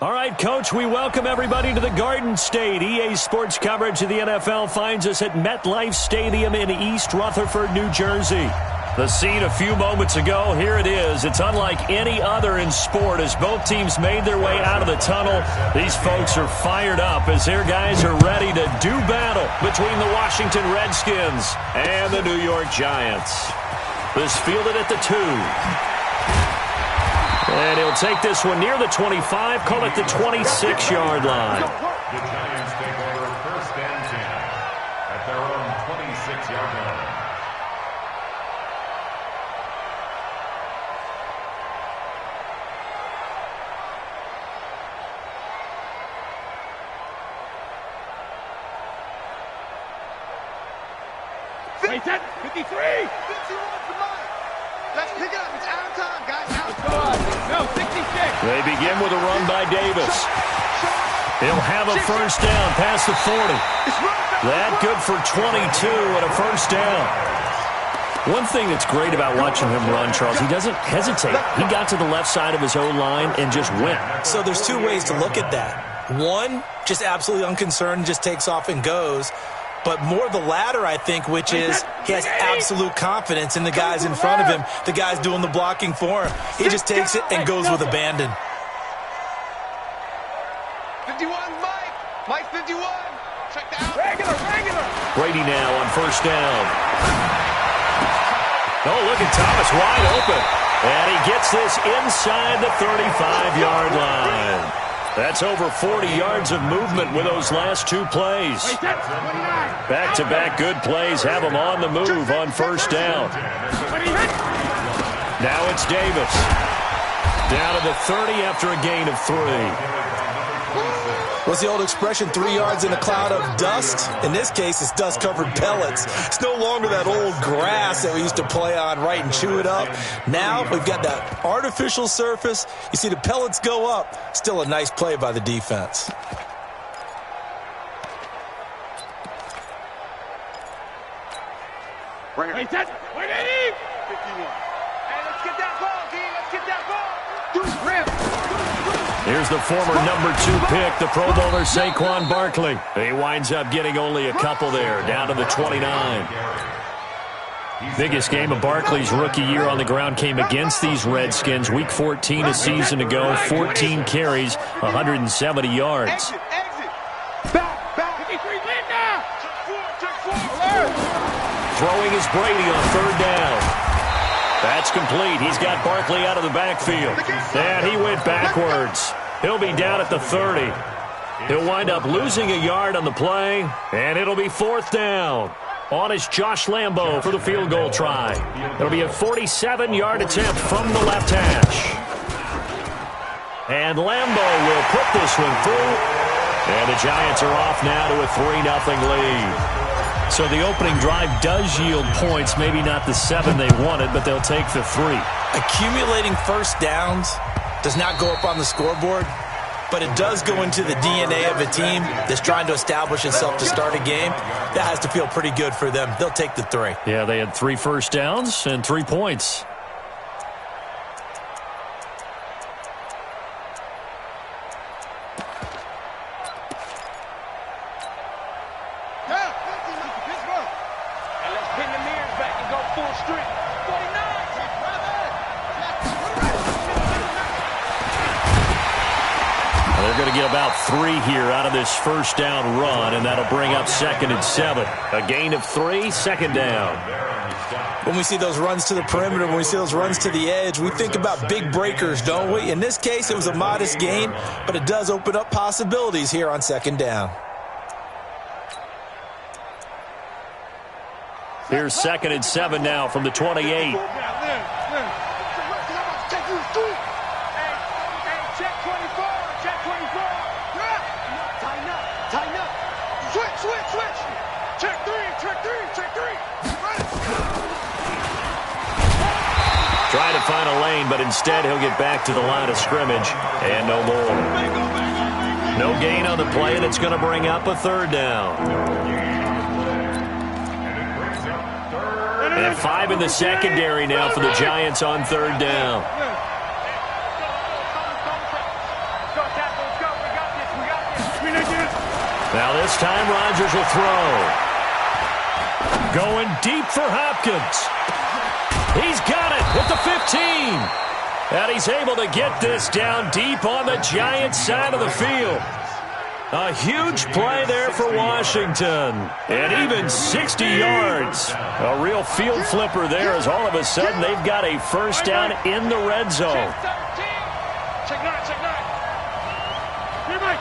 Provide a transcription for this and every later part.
All right, Coach, we welcome everybody to the Garden State. EA Sports coverage of the NFL finds us at MetLife Stadium in East Rutherford, New Jersey. The scene a few moments ago, here it is. It's unlike any other in sport as both teams made their way out of the tunnel. These folks are fired up as their guys are ready to do battle between the Washington Redskins and the New York Giants. This fielded at the 2. And he'll take this one near the 25, call it the 26-yard line. The Giants take over first and 10 at their own 26-yard line. Wait, that 53! 51 for Mike. Let's pick it up. It's out of time, guys. No, 66. They begin with a run by Davis. He'll have a first down past the 40. That good for 22 and a first down. One thing that's great about watching him run, Charles, he doesn't hesitate. He got to the left side of his own line and just went. So there's two ways to look at that. One, just absolutely unconcerned, just takes off and goes. But more the latter, I think, which is he has absolute confidence in the guys in front of him, the guys doing the blocking for him. He just takes it and goes with abandon. 51, Mike. Mike 51. Check that out. Regular. Brady now on first down. Oh, look at Thomas wide open. And he gets this inside the 35-yard line. That's over 40 yards of movement with those last two plays. Back-to-back good plays have them on the move on first down. Now it's Davis. Down to the 30 after a gain of 3. What's the old expression, 3 yards in a cloud of dust? In this case, it's dust-covered pellets. It's no longer that old grass that we used to play on, right, and chew it up. Now we've got that artificial surface. You see the pellets go up. Still a nice play by the defense. Wait, that. Wait, 51. Hey, let's get that ball, D. Let's get that ball. Here's the former number 2 pick, the Pro Bowler Saquon Barkley. He winds up getting only a couple there, down to the 29. Biggest game of Barkley's rookie year on the ground came against these Redskins. Week 14 a season ago, 14 carries, 170 yards. Exit. Back. 53, land now. Check four. Throwing is Brady on third down. That's complete. He's got Barkley out of the backfield. And he went backwards. He'll be down at the 30. He'll wind up losing a yard on the play, and it'll be fourth down. On is Josh Lambo for the field goal try. It'll be a 47-yard attempt from the left hash. And Lambo will put this one through. And the Giants are off now to a 3-0 lead. So the opening drive does yield points, maybe not the 7 they wanted, but they'll take the 3. Accumulating first downs does not go up on the scoreboard, but it does go into the DNA of a team that's trying to establish itself to start a game. That has to feel pretty good for them. They'll take the 3. Yeah, they had 3 first downs and 3 points. They're going to get about 3 here out of this first down run, and that'll bring up 2nd and 7. A gain of 3, second down. When we see those runs to the perimeter, when we see those runs to the edge, we think about big breakers, don't we? In this case, it was a modest gain, but it does open up possibilities here on 2nd down. Here's 2nd and 7 now from the 28. Trying to find a lane, but instead he'll get back to the line of scrimmage, and no more. No gain on the play, and it's going to bring up a 3rd down. And 5 in the secondary now for the Giants on 3rd down. Now this time Rodgers will throw. Going deep for Hopkins. He's got it at the 15. And he's able to get this down deep on the Giants side of the field. A huge play there for Washington. And even 60 yards. A real field flipper there as all of a sudden they've got a first down in the red zone. Check nine, check nine. Here, Mike.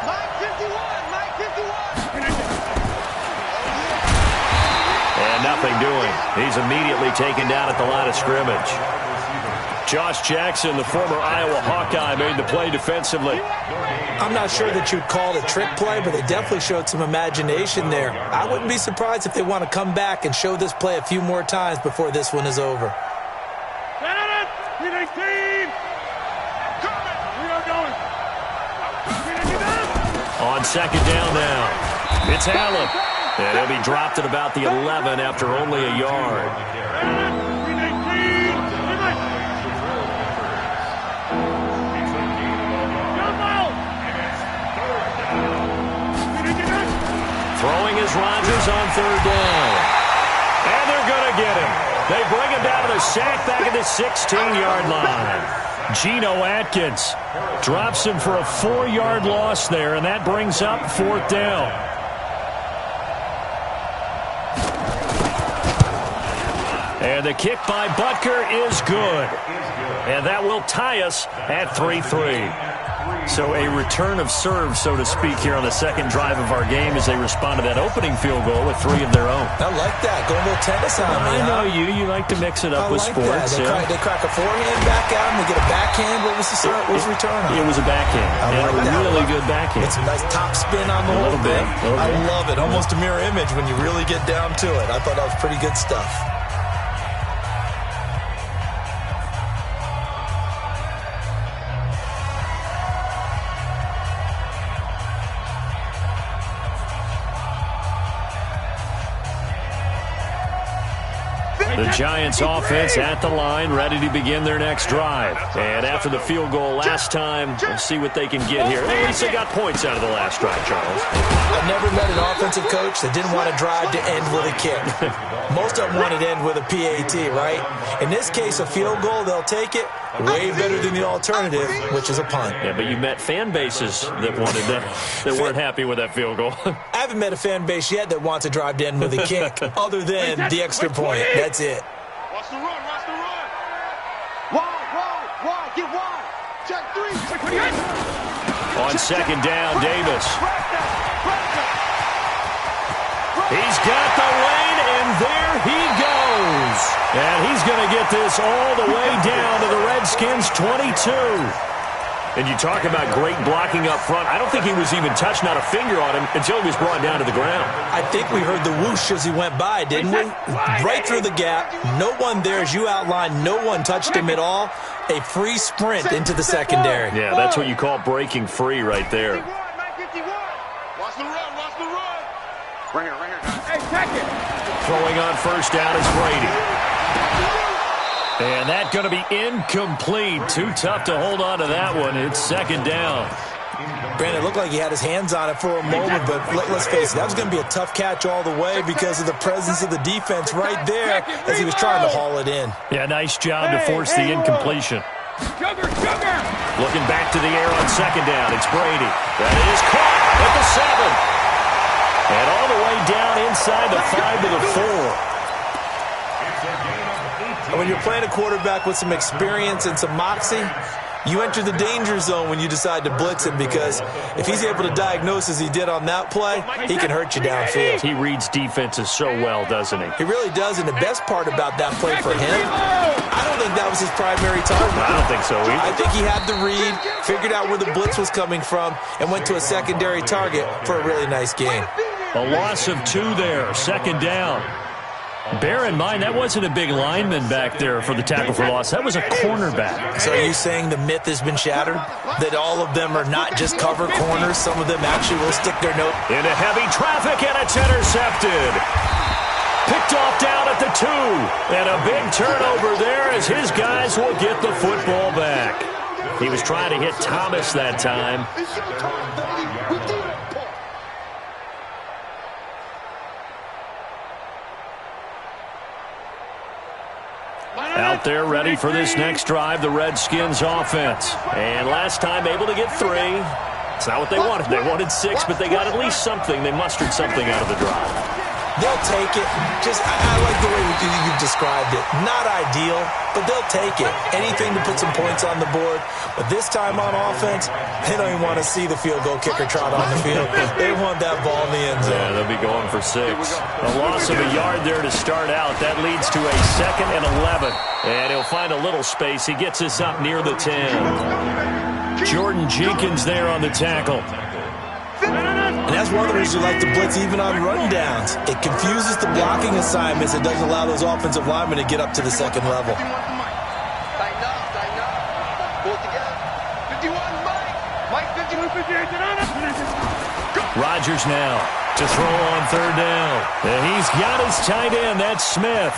Mike 51, Mike 51. And nothing doing. He's immediately taken down at the line of scrimmage. Josh Jackson, the former Iowa Hawkeye, made the play defensively. I'm not sure that you'd call it a trick play, but they definitely showed some imagination there. I wouldn't be surprised if they want to come back and show this play a few more times before this one is over. On second down now, it's Allen. And he'll be dropped at about the 11 after only a yard. Throwing is Rodgers on third down. And they're going to get him. They bring him down to the sack back at the 16-yard line. Geno Atkins drops him for a 4-yard loss there, and that brings up fourth down. And the kick by Butker is good. And that will tie us at 3-3. So a return of serve, so to speak, here on the second drive of our game as they respond to that opening field goal with 3 of their own. I like that. Go a little tennis on me. I know you. You like to mix it up with sports. They crack a forehand back at him. They get a backhand. What was the return on? It was a backhand. And a really good backhand. It's a nice top spin on the whole thing. I love it. Almost a mirror image when you really get down to it. I thought that was pretty good stuff. The Giants offense at the line, ready to begin their next drive. And after the field goal last time, we'll see what they can get here. At least they got points out of the last drive, Charles. I've never met an offensive coach that didn't want to drive to end with a kick. Most of them wanted to end with a PAT, right? In this case, a field goal, they'll take it. Way better than the alternative, which is a punt. Yeah, but you met fan bases that wanted that weren't happy with that field goal. I haven't met a fan base yet that wants to drive to end with a kick, other than the extra point. That's it. Watch the run, watch the run. Wide, get wide. Check 3. On second down, Davis. He's got the lane, and there he goes. And he's going to get this all the way down to the Redskins' 22. And you talk about great blocking up front. I don't think he was even touched, not a finger on him, until he was brought down to the ground. I think we heard the whoosh as he went by, didn't we? Right through the gap. No one there, as you outlined. No one touched him at all. A free sprint into the secondary. Yeah, that's what you call breaking free right there. Watch the run, watch the run. Right here, guys. Hey, check it. Throwing on first down is Brady. And that's going to be incomplete. Too tough to hold on to that one. It's second down. Brandon, it looked like he had his hands on it for a moment, but let's face it, that was going to be a tough catch all the way because of the presence of the defense right there as he was trying to haul it in. Yeah, nice job to force the incompletion. Sugar. Looking back to the air on second down. It's Brady. That is caught at the 7. And all the way down inside the 5 to the 4. And when you're playing a quarterback with some experience and some moxie, you enter the danger zone when you decide to blitz him, because if he's able to diagnose as he did on that play, he can hurt you downfield. He reads defenses so well, doesn't he? He really does, and the best part about that play for him, I don't think that was his primary target. I don't think so either. I think he had the read, figured out where the blitz was coming from, and went to a secondary target for a really nice gain. A loss of 2 there, second down. Bear in mind, that wasn't a big lineman back there for the tackle for loss. That was a cornerback. So are you saying the myth has been shattered? That all of them are not just cover corners? Some of them actually will stick their nose into heavy traffic, and it's intercepted. Picked off down at the 2. And a big turnover there as his guys will get the football back. He was trying to hit Thomas that time. It's your time, baby. We do it. Out there ready for this next drive, the Redskins offense. And last time able to get 3. It's not what they wanted. They wanted 6, but they got at least something. They mustered something out of the drive. They'll take it. I like the way you've described it. Not ideal, but they'll take it. Anything to put some points on the board. But this time on offense, they don't even want to see the field goal kicker trot on the field. They want that ball in the end zone. Yeah, they'll be going for 6. A loss of a yard there to start out. That leads to a 2nd and 11. And he'll find a little space. He gets us up near the 10. Jordan Jenkins there on the tackle. And that's one of the reasons we like to blitz even on rundowns. It confuses the blocking assignments. It doesn't allow those offensive linemen to get up to the second level. Tighten up. Pull together. 51, Mike. 51. Rodgers now to throw on 3rd down. And he's got his tight end. That's Smith.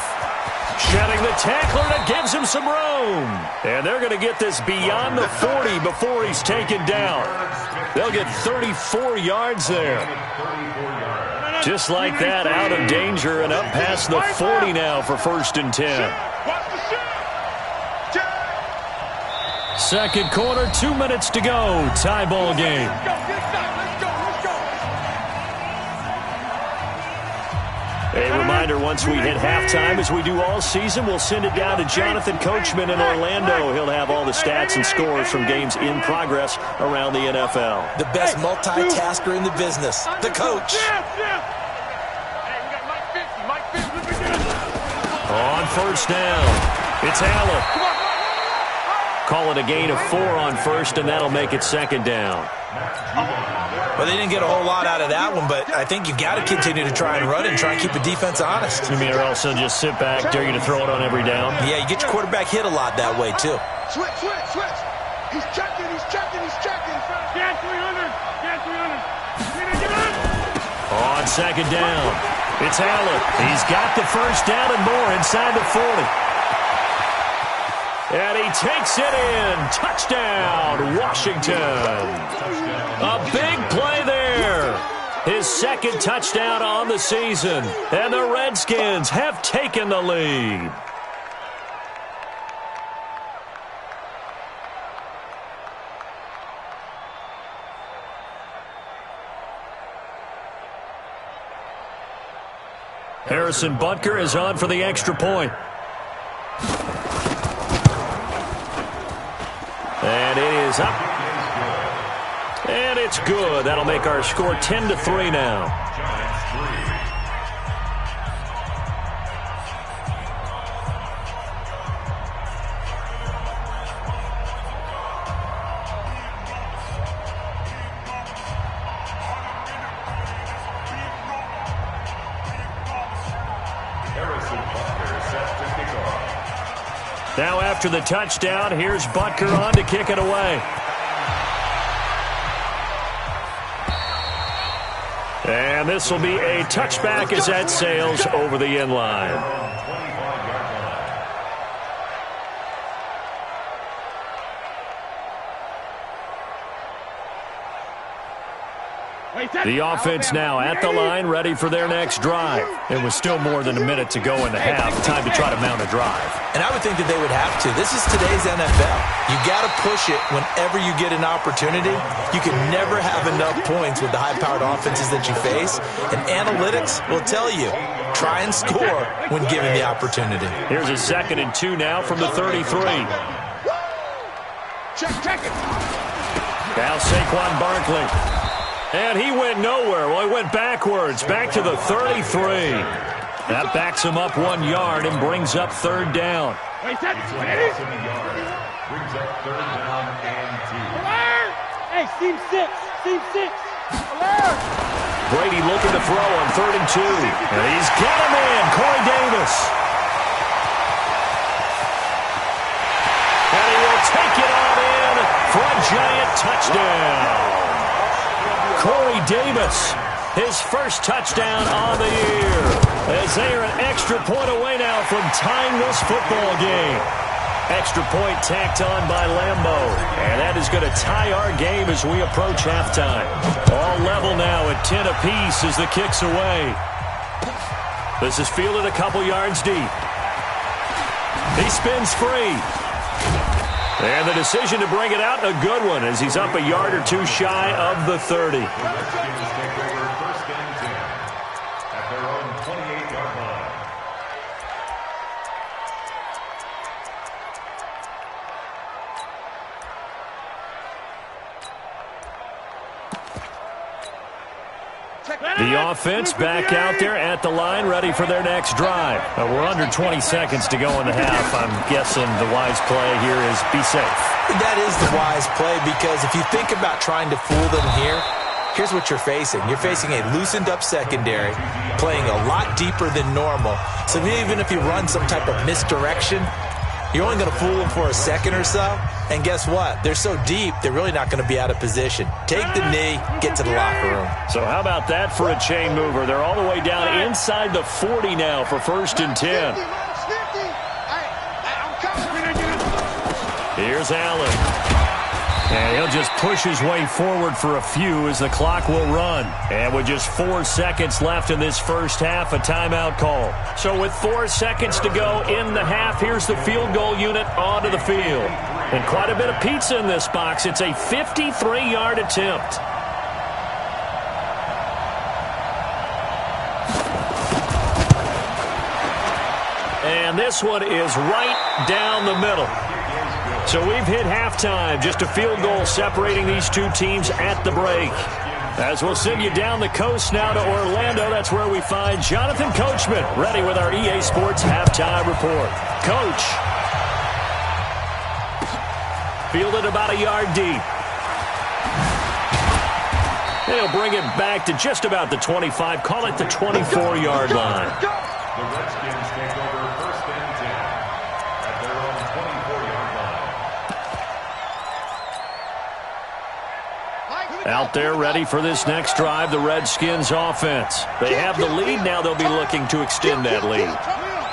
Shedding the tackler, and it gives him some room. And they're going to get this beyond the 40 before he's taken down. They'll get 34 yards there. Just like that, out of danger and up past the 40 now for 1st and 10. Second quarter, 2 minutes to go. Tie ball game. A reminder, once we hit halftime, as we do all season, we'll send it down to Jonathan Coachman in Orlando. He'll have all the stats and scores from games in progress around the NFL. The best multitasker in the business, the coach. On 1st down, it's Allen. Call it a gain of 4 on 1st, and that'll make it 2nd down. Well, they didn't get a whole lot out of that one, but I think you've got to continue to try and run and try and keep the defense honest. You mean or else they'll just sit back, dare you to throw it on every down? Yeah, you get your quarterback hit a lot that way, too. Switch. He's checking. Get 300. On 2nd down, it's Allen. He's got the 1st down and more inside the 40. And he takes it in. Touchdown, Washington. A big play there. His 2nd touchdown on the season. And the Redskins have taken the lead. Harrison Butker is on for the extra point. And it is up. And it's good. That'll make our score 10-3 now. Now after the touchdown, here's Butker on to kick it away. And this will be a touchback as that sails over the end line. The offense now at the line, ready for their next drive. And with still more than a minute to go in the half, time to try to mount a drive. And I would think that they would have to. This is today's NFL. You got to push it whenever you get an opportunity. You can never have enough points with the high-powered offenses that you face. And analytics will tell you, try and score when given the opportunity. Here's a 2nd and 2 now from the 33. Check it. Now Saquon Barkley. And he went nowhere. Well, he went backwards, back to the 33. That backs him up 1 yard and brings up 3rd down. Brings up 3rd down and 2. Hey, seam 6. Alert! Brady looking to throw on 3rd and 2. And he's got him in, Corey Davis. And he will take it on in for a giant touchdown. Corey Davis, his first touchdown on the year, as they are an extra point away now from tying this football game. Extra point tacked on by Lambeau. And that is going to tie our game as we approach halftime. All level now at 10 apiece as the kick's away. This is fielded a couple yards deep. He spins free. And the decision to bring it out, a good one, as he's up a yard or two shy of the 30. Redskins take over first and 10 at their own 28-yard line. The offense back out there at the line, ready for their next drive. We're under 20 seconds to go in the half. I'm guessing the wise play here is be safe. That is the wise play, because if you think about trying to fool them here, here's what you're facing. You're facing a loosened-up secondary, playing a lot deeper than normal. So even if you run some type of misdirection, you're only going to fool them for a second or so. And guess what? They're so deep, they're really not going to be out of position. Take the knee, get to the locker room. So how about that for a chain mover? They're all the way down inside the 40 now for first and 10. Here's Allen. And he'll just push his way forward for a few as the clock will run. And with just 4 seconds left in this first half, a timeout call. So with 4 seconds to go in the half, here's the field goal unit onto the field. And quite a bit of pizza in this box. It's a 53-yard attempt. And this one is right down the middle. So we've hit halftime. Just a field goal separating these two teams at the break. As we'll send you down the coast now to Orlando, that's where we find Jonathan Coachman, ready with our EA Sports halftime report. Coach. Fielded about a yard deep. He'll bring it back to just about the 25. Call it the 24-yard line. The Redskins take over first and 10 at their own 24-yard line. Out there ready for this next drive, the Redskins offense. They have the lead. Now they'll be looking to extend that lead.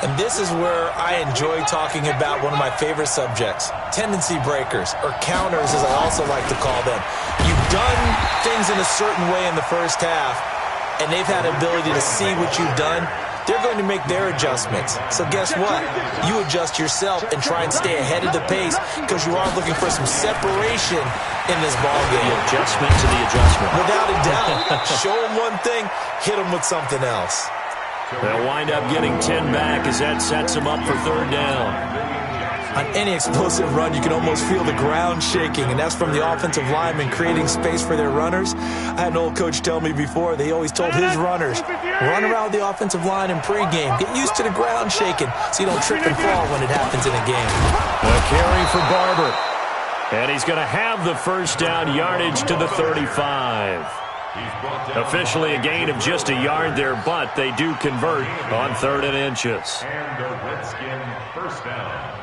And this is where I enjoy talking about one of my favorite subjects, tendency breakers, or counters as I also like to call them. You've done things in a certain way in the first half, and they've had the ability to see what you've done. They're going to make their adjustments. So guess what? You adjust yourself and try and stay ahead of the pace, because you are looking for some separation in this ballgame. The adjustment to the adjustment. Without a doubt. Show them one thing, hit them with something else. They'll wind up getting 10 back as that sets them up for third down. On any explosive run, you can almost feel the ground shaking, and that's from the offensive linemen creating space for their runners. I had an old coach tell me before, they always told his runners, run around the offensive line in pregame. Get used to the ground shaking so you don't trip and fall when it happens in a game. A carry for Barber. And he's going to have the first down, yardage to the 35. Officially a gain of just a yard there, but they do convert on 3rd and inches. And the Redskin first down.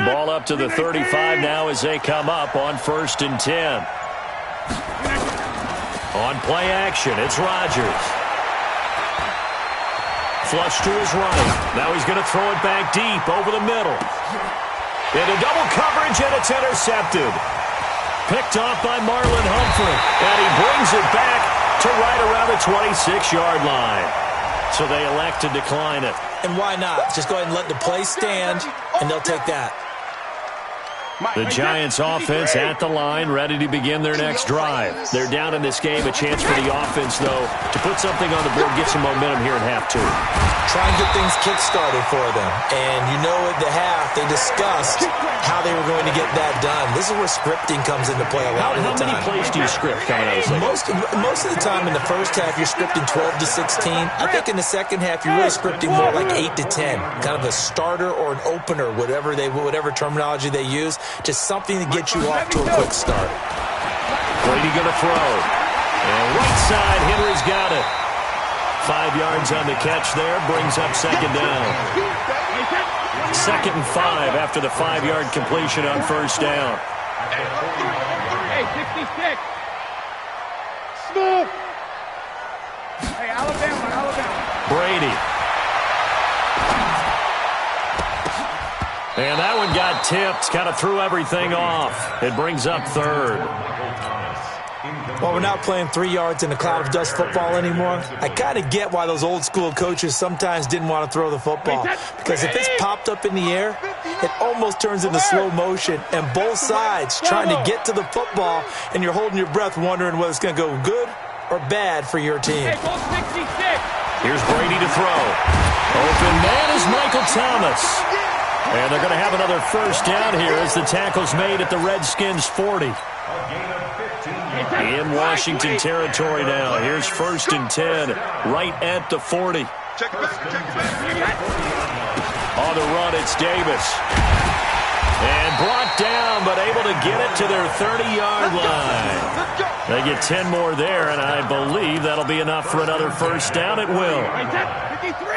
Ball up to the 35 now as they come up on 1st and 10. On play action, it's Rodgers. Flush to his right. Now he's going to throw it back deep over the middle. Into double coverage, and it's intercepted. Picked off by Marlon Humphrey. And he brings it back to right around the 26-yard line. So they elect to decline it. And why not? Just go ahead and let the play stand, and they'll take that. The Giants offense at the line, ready to begin their next drive. They're down in this game. A chance for the offense, though, to put something on the board, get some momentum here in half 2. Try and get things kick-started for them. And you know at the half, they discussed how they were going to get that done. This is where scripting comes into play a lot of the time. How many plays do you script coming out of the second? Most of the time in the first half, you're scripting 12 to 16. I think in the second half, you're really scripting more like 8 to 10. Kind of a starter or an opener, whatever terminology they use. Just something to get you off to a quick start. Brady going to throw. And right side, Henry's got it. 5 yards on the catch there, brings up second down. 2nd and 5 after the 5-yard completion on first down. Hey, 66. Smooth. Hey, Alabama. Brady. And that one got tipped, kind of threw everything off. It brings up third. Well, we're not playing 3 yards in a cloud of dust football anymore. I kind of get why those old school coaches sometimes didn't want to throw the football. Because if it's popped up in the air, it almost turns into slow motion. And both sides trying to get to the football, and you're holding your breath wondering whether it's going to go good or bad for your team. Here's Brady to throw. Open man is Michael Thomas. And they're going to have another first down here as the tackle's made at the Redskins' 40. In Washington territory now. Here's 1st and 10, right at the 40. On the run, it's Davis. And brought down, but able to get it to their 30-yard line. They get 10 more there, and I believe that'll be enough for another first down. It will. 53.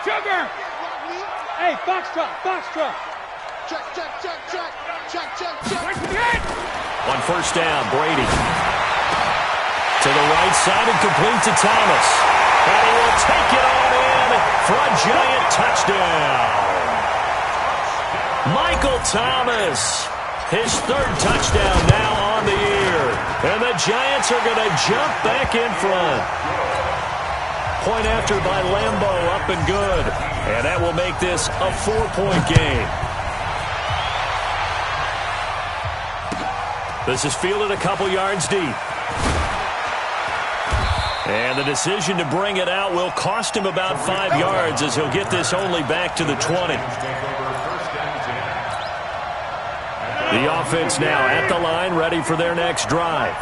Sugar. Hey, foxtrot. Check. On first down, Brady. To the right side and complete to Thomas. And he will take it on in for a giant touchdown. Michael Thomas, his 3rd touchdown now on the year. And the Giants are going to jump back in front. Point after by Lambo, up and good. And that will make this a 4-point game. This is fielded a couple yards deep. And the decision to bring it out will cost him about 5 yards as he'll get this only back to the 20. The offense now at the line, ready for their next drive.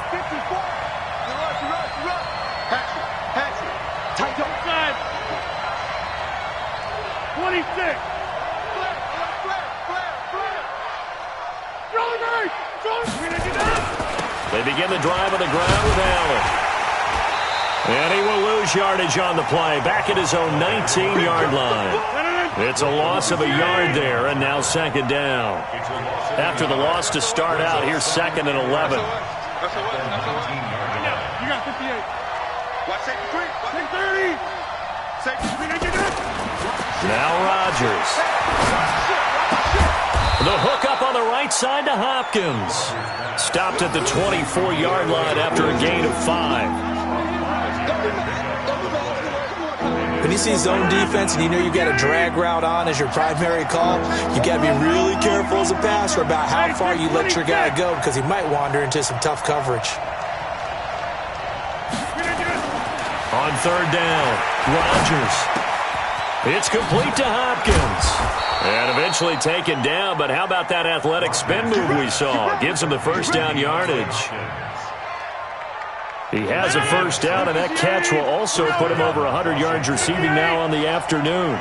26. They begin the drive on the ground with Allen. And he will lose yardage on the play, back at his own 19-yard line. It's a loss of a yard there, and now 2nd down. After the loss to start out, here's 2nd and 11. You got 58. Watch 30. Now Rodgers. The hook up on the right side to Hopkins. Stopped at the 24-yard line after a gain of 5. When you see zone defense and you know you got a drag route on as your primary call, you got to be really careful as a passer about how far you let your guy go because he might wander into some tough coverage. On 3rd down, Rodgers. It's complete to Hopkins. And eventually taken down, but how about that athletic spin move we saw? Gives him the first down yardage. He has a first down, and that catch will also put him over 100 yards receiving now on the afternoon.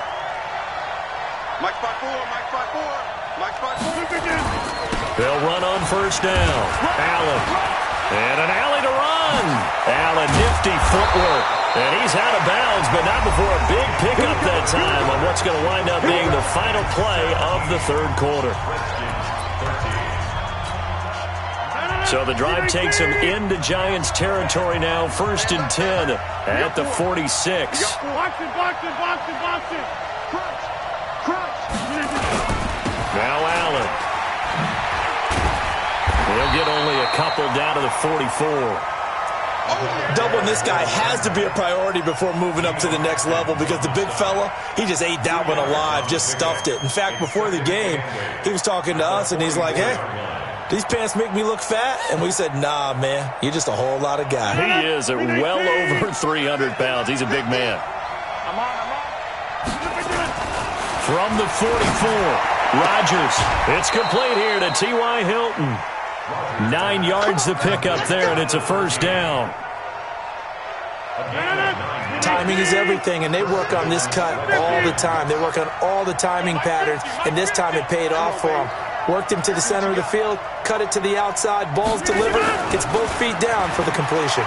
They'll run on first down. Allen. And an alley to run. Allen, nifty footwork. And he's out of bounds, but not before a big pickup that time on what's going to wind up being the final play of the 3rd quarter. So the drive takes him into Giants territory now. 1st and 10 at the 46. Box it. Now Allen. He'll get only a couple down to the 44. Doubling this guy has to be a priority before moving up to the next level because the big fella, he just ate that one alive, just stuffed it. In fact, before the game, he was talking to us, and he's like, hey, these pants make me look fat? And we said, nah, man, you're just a whole lot of guy. He is at well over 300 pounds. He's a big man. From the 44, Rodgers. It's complete here to T.Y. Hilton. 9 yards the pickup there, and it's a first down. Timing is everything, and they work on this cut all the time. They work on all the timing patterns, and this time it paid off for them. Worked him to the center of the field, cut it to the outside, ball's delivered, gets both feet down for the completion.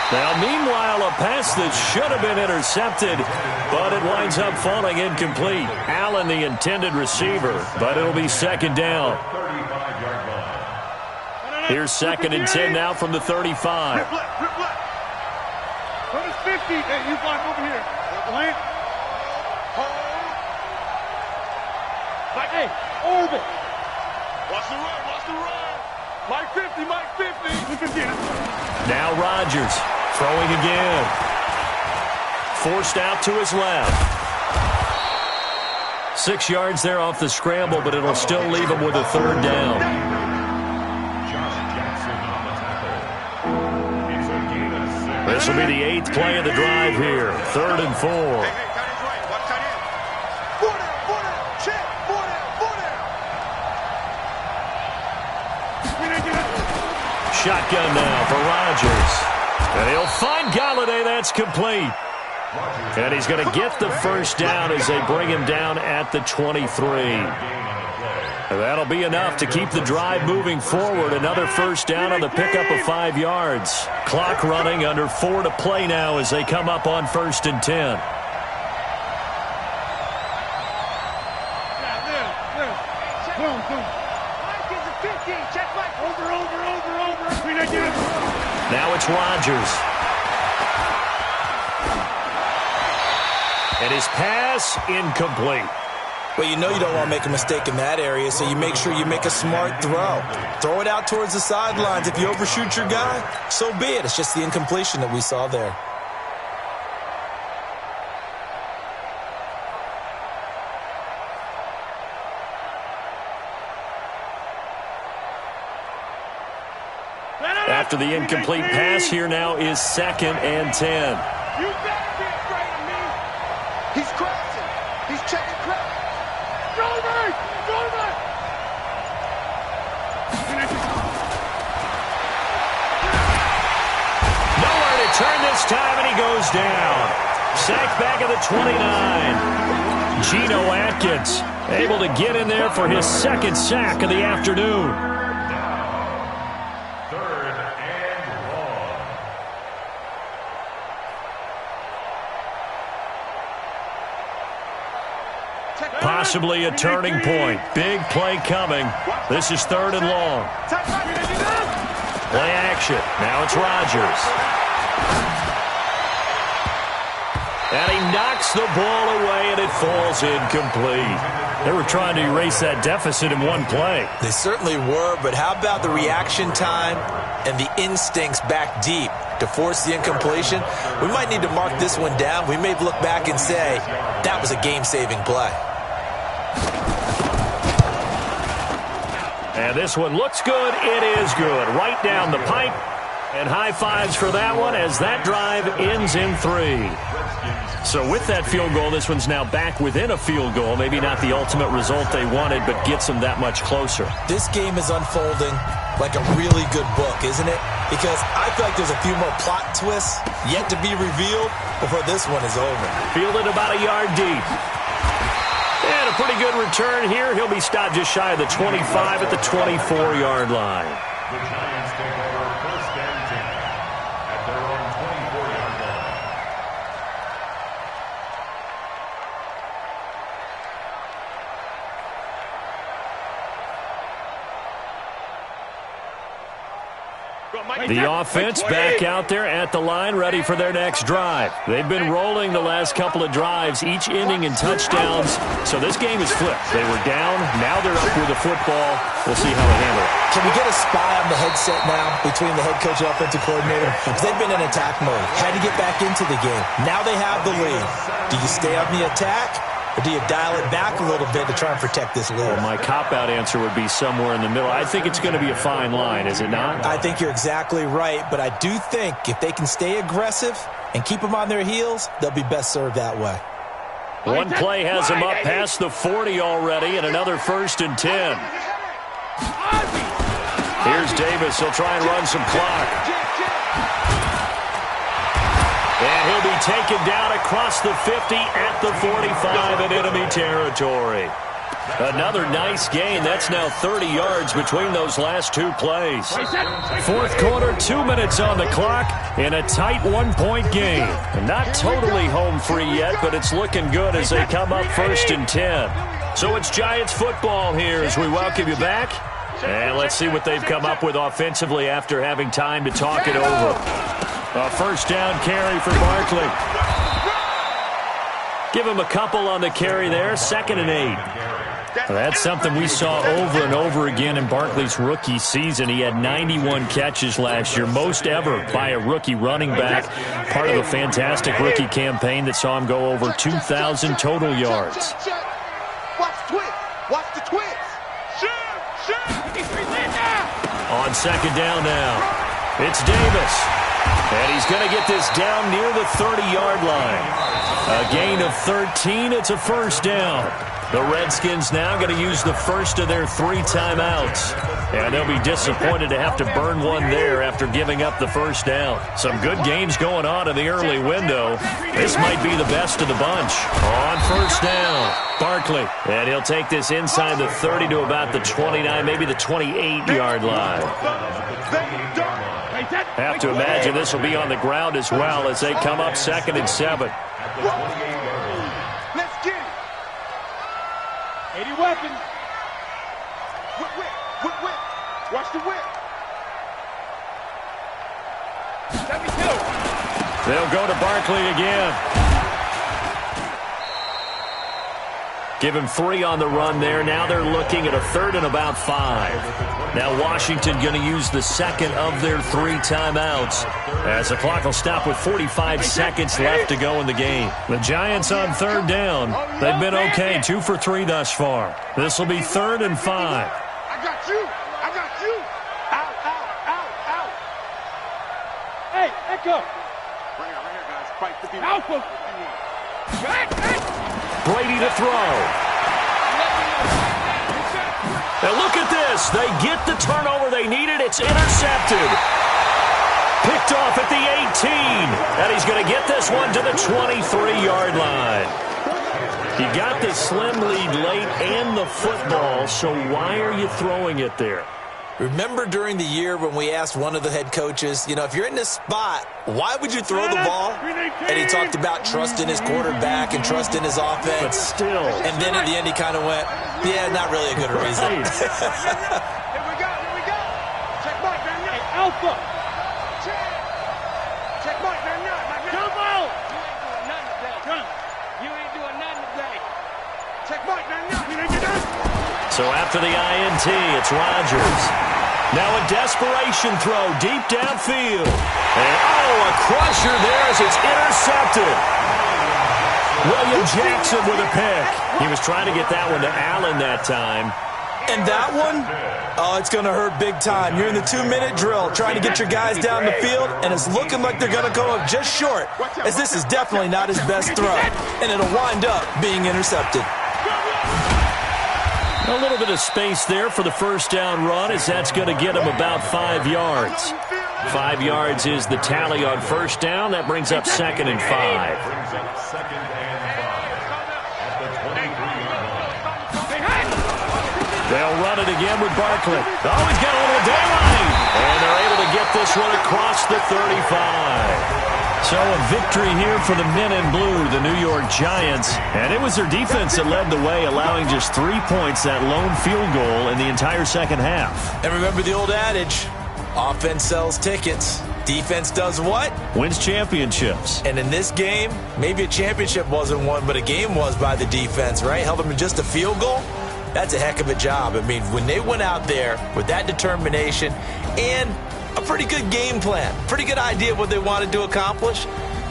Now, meanwhile, a pass that should have been intercepted, but it winds up falling incomplete. Allen, the intended receiver, but it'll be second down. Here's 2nd and 10 now from the 35. Rip left. Put us 50. Hey, you block over here. Blank. Like, hey, orbit. Watch the run. Mike 50. Now Rodgers throwing again. Forced out to his left. 6 yards there off the scramble, but it'll still leave him with a third down. This will be the 8th play of the drive here. 3rd and 4. Hey, tight end's right. Watch tight end. Four down. Check. Four down. Shotgun now for Rodgers. And he'll find Galladay. That's complete. And he's going to get the first down as they bring him down at the 23. That'll be enough to keep the drive moving forward. Another first down on the pickup of 5 yards. Clock running, under 4 to play now as they come up on 1st and 10. Now it's Rodgers. And his pass incomplete. Well, you know you don't want to make a mistake in that area, so you make sure you make a smart throw. Throw it out towards the sidelines. If you overshoot your guy, so be it. It's just the incompletion that we saw there. After the incomplete pass, here now is 2nd and 10. You better be afraid of me. He's crossing. He's checking crack. Driver! Nowhere to turn this time, and he goes down. Sacked back at the 29. Geno Atkins able to get in there for his 2nd sack of the afternoon. Possibly a turning point. Big play coming. This is 3rd and long. Play action. Now it's Rodgers. And he knocks the ball away, and it falls incomplete. They were trying to erase that deficit in one play. They certainly were, but how about the reaction time and the instincts back deep to force the incompletion? We might need to mark this one down. We may look back and say, that was a game-saving play. And this one looks good. It is good. Right down the pipe. And high fives for that one as that drive ends in 3. So with that field goal, this one's now back within a field goal. Maybe not the ultimate result they wanted, but gets them that much closer. This game is unfolding like a really good book, isn't it? Because I feel like there's a few more plot twists yet to be revealed before this one is over. Fielded about a yard deep. And a pretty good return here. He'll be stopped just shy of the 25 at the 24-yard line. The Giants take over 1st and 10 at their own 24-yard line. The offense back out there at the line, ready for their next drive. They've been rolling the last couple of drives, each ending in touchdowns. So this game is flipped. They were down. Now they're up with the football. We'll see how they handle it. Can we get a spy on the headset now between the head coach and offensive coordinator? Because they've been in attack mode. Had to get back into the game. Now they have the lead. Do you stay on the attack? Or do you dial it back a little bit to try and protect this lead? Well, my cop-out answer would be somewhere in the middle. I think it's going to be a fine line, is it not? I think you're exactly right, but I do think if they can stay aggressive and keep them on their heels, they'll be best served that way. One play has them up past the 40 already, and another 1st and 10. Here's Davis. He'll try and run some clock. And he'll be taken down across the 50 at the 45 in enemy territory. Another nice gain. That's now 30 yards between those last two plays. Fourth quarter, 2 minutes on the clock in a tight one-point game. Not totally home free yet, but it's looking good as they come up 1st and 10. So it's Giants football here as we welcome you back. And let's see what they've come up with offensively after having time to talk it over. A first down carry for Barkley. Give him a couple on the carry there, 2nd and 8. That's something we saw over and over again in Barkley's rookie season. He had 91 catches last year, most ever by a rookie running back, part of a fantastic rookie campaign that saw him go over 2,000 total yards. Watch the twist. Watch the twist. On 2nd down now, it's Davis. And he's going to get this down near the 30-yard line. A gain of 13. It's a first down. The Redskins now going to use the first of their 3 timeouts. And they'll be disappointed to have to burn one there after giving up the first down. Some good games going on in the early window. This might be the best of the bunch. On first down, Barkley. And he'll take this inside the 30 to about the 29, maybe the 28-yard line. Have to imagine this will be on the ground as well as they come up 2nd and 7. Let's get it. 80 weapons. Whip. Watch the whip. 72. They'll go to Barkley again. Give him 3 on the run there. Now they're looking at a 3rd and about 5. Now Washington going to use the 2nd of their 3 timeouts as the clock will stop with 45 seconds left to go in the game. The Giants on 3rd down. They've been okay, 2 for 3 thus far. This will be 3rd and 5. I got you. Out. Hey, Echo. Right here, guys. Fight for the Alpha. Brady to throw. And look at this. They get the turnover they needed. It's intercepted. Picked off at the 18. And he's going to get this one to the 23-yard line. He got the slim lead late and the football, so why are you throwing it there? Remember during the year when we asked one of the head coaches, if you're in this spot, why would you throw the ball? And he talked about trusting his quarterback and trusting his offense. But still. And then at the end he kind of went, yeah, not really a good reason. Here we go. Check Mike, man. Hey, Alpha. Check Mike, man. Come on. You ain't doing nothing today. Check Mike, man. So after the INT, it's Rodgers. Now a desperation throw deep downfield. And, a crusher there as it's intercepted. William Jackson with a pick. He was trying to get that one to Allen that time. And that one, it's going to hurt big time. You're in the 2-minute drill trying to get your guys down the field, and it's looking like they're going to go up just short, as this is definitely not his best throw, and it'll wind up being intercepted. A little bit of space there for the first down run, as that's going to get him about 5 yards. 5 yards is the tally on first down. That brings up 2nd and 5. They'll run it again with Barkley. Oh, he's got a little daylight. And they're able to get this one across the 35. So a victory here for the men in blue, the New York Giants. And it was their defense that led the way, allowing just 3 points, that lone field goal in the entire second half. And remember the old adage, offense sells tickets. Defense does what? Wins championships. And in this game, maybe a championship wasn't won, but a game was by the defense, right? Held them to just a field goal. That's a heck of a job. I mean, when they went out there with that determination and a pretty good game plan, pretty good idea of what they wanted to accomplish,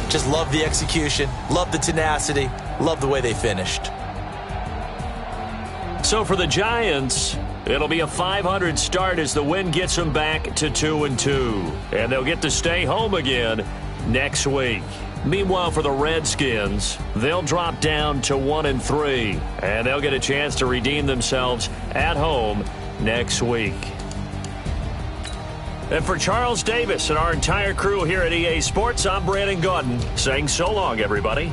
just love the execution, love the tenacity, love the way they finished. So for the Giants, it'll be a 500 start as the win gets them back to 2-2. And they'll get to stay home again next week. Meanwhile, for the Redskins, they'll drop down to 1-3, and they'll get a chance to redeem themselves at home next week. And for Charles Davis and our entire crew here at EA Sports, I'm Brandon Gaudin saying so long, everybody.